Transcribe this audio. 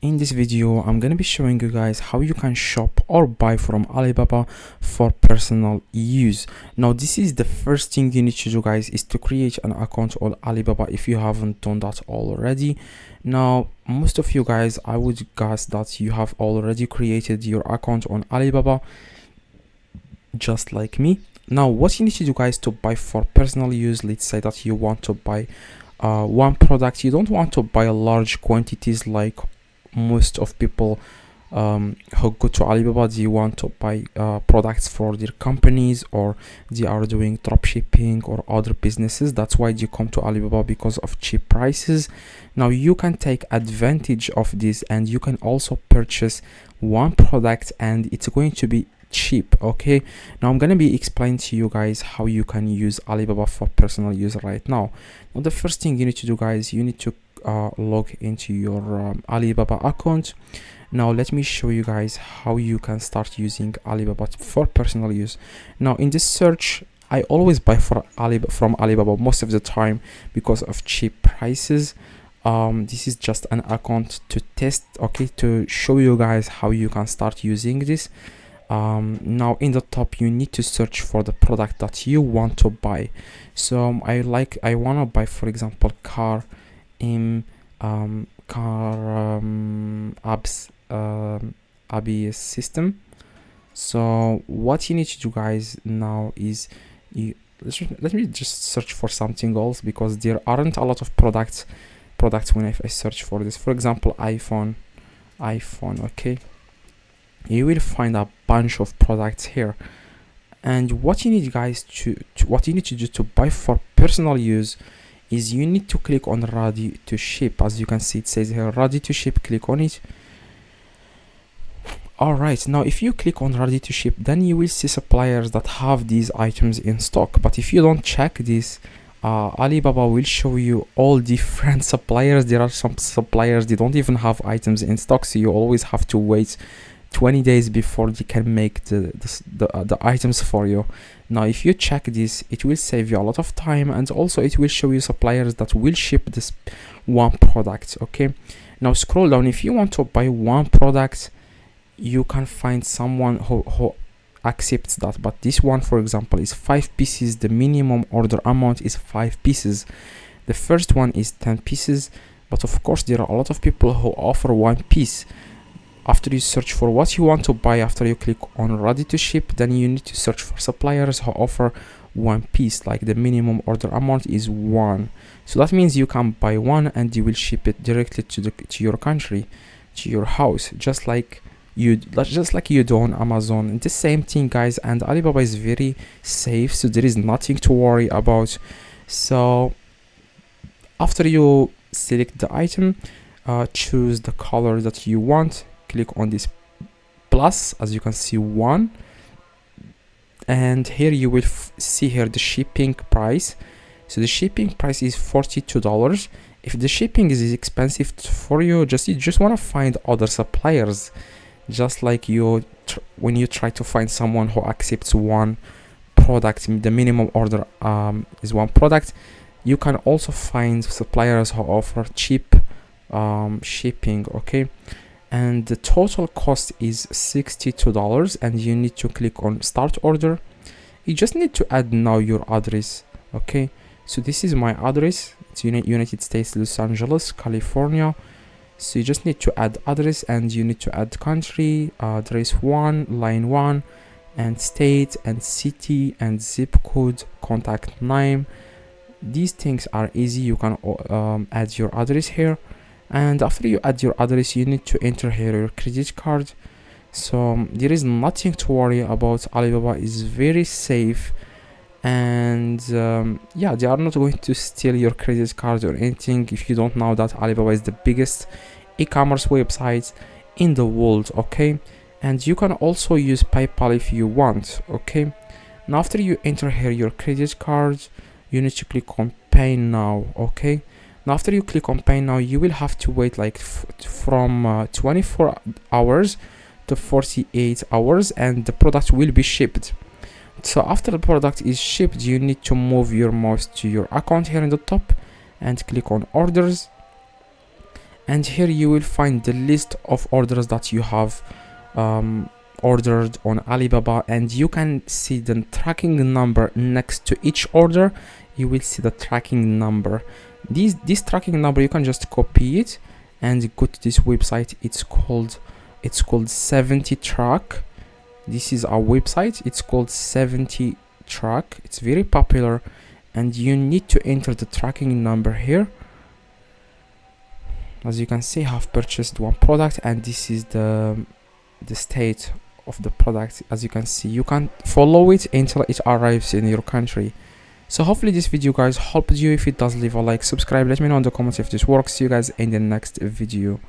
In this video, I'm gonna be showing you guys how you can shop or buy from Alibaba for personal use. Now, this is the first thing you need to do, guys, is to create an account on Alibaba if you haven't done that already. Now, most of you guys, I would guess that you have already created your account on Alibaba, just like me. Now, what you need to do, guys, to buy for personal use, let's say that you want to buy one product. You don't want to buy large quantities like most of people who go to Alibaba. They want to buy products for their companies, or they are doing drop shipping or other businesses. That's why they come to Alibaba, because of cheap prices. Now you can take advantage of this, and you can also purchase one product and it's going to be cheap. Okay, now I'm gonna be explaining to you guys how you can use Alibaba for personal use right now. Now the first thing you need to do, guys, you need to log into your Alibaba account. Now let me show you guys how you can start using Alibaba for personal use. Now in this search, I always buy from Alibaba most of the time because of cheap prices. This is just an account to test, okay, to show you guys how you can start using this. Now in the top, you need to search for the product that you want to buy. So I want to buy, for example, car ABS system. So what you need to do, guys, now is let me just search for something else, because there aren't a lot of products when I search for this. For example, iPhone. Okay, you will find a bunch of products here. And what you need, guys, what you need to do to buy for personal use is you need to click on ready to ship. As you can see, it says here ready to ship. Click on it. All right, now if you click on ready to ship, then you will see suppliers that have these items in stock. But if you don't check this, Alibaba will show you all different suppliers. There are some suppliers, they don't even have items in stock, so you always have to wait 20 days before they can make the items for you. Now if you check this, it will save you a lot of time, and also it will show you suppliers that will ship this one product. Okay, now scroll down. If you want to buy one product, you can find someone who accepts that, but this one, for example, is 5 pieces. The minimum order amount is 5 pieces. The first one is 10 pieces, but of course there are a lot of people who offer 1 piece. After you search for what you want to buy, after you click on ready to ship, then you need to search for suppliers who offer 1 piece, like the minimum order amount is 1. So that means you can buy one and you will ship it directly to your country, to your house, just like you do on Amazon. And the same thing, guys, and Alibaba is very safe, so there is nothing to worry about. So after you select the item, choose the color that you want. Click on this plus, as you can see, 1, and here you will see here the shipping price. So the shipping price is $42. If the shipping is expensive for you, you just want to find other suppliers, just like when you try to find someone who accepts one product. The minimum order is 1 product. You can also find suppliers who offer cheap shipping. Okay, and the total cost is $62, and you need to click on start order. You just need to add now your address. Okay, so this is my address. It's United States, Los Angeles, California. So you just need to add address, and you need to add country, address 1, line 1, and state and city and zip code, contact name. These things are easy. You can add your address here. And after you add your address, you need to enter here your credit card. So there is nothing to worry about. Alibaba is very safe, and yeah, they are not going to steal your credit card or anything. If you don't know that, Alibaba is the biggest e-commerce website in the world. Okay, and you can also use PayPal if you want. Okay, now after you enter here your credit card, you need to click on pay now. Okay, now after you click on pay now, you will have to wait like from 24 hours to 48 hours, and the product will be shipped. So after the product is shipped, you need to move your mouse to your account here in the top and click on orders, and here you will find the list of orders that you have ordered on Alibaba, and you can see the tracking number next to each order. You will see the tracking number. This tracking number, you can just copy it and go to this website. It's called 70 track. This is our website. It's called 70 track. It's very popular, and you need to enter the tracking number here. As you can see, I have purchased one product, and this is the state of the product. As you can see, you can follow it until it arrives in your country. So hopefully this video, guys, helped you. If it does, leave a like, subscribe, let me know in the comments if this works. See you guys in the next video.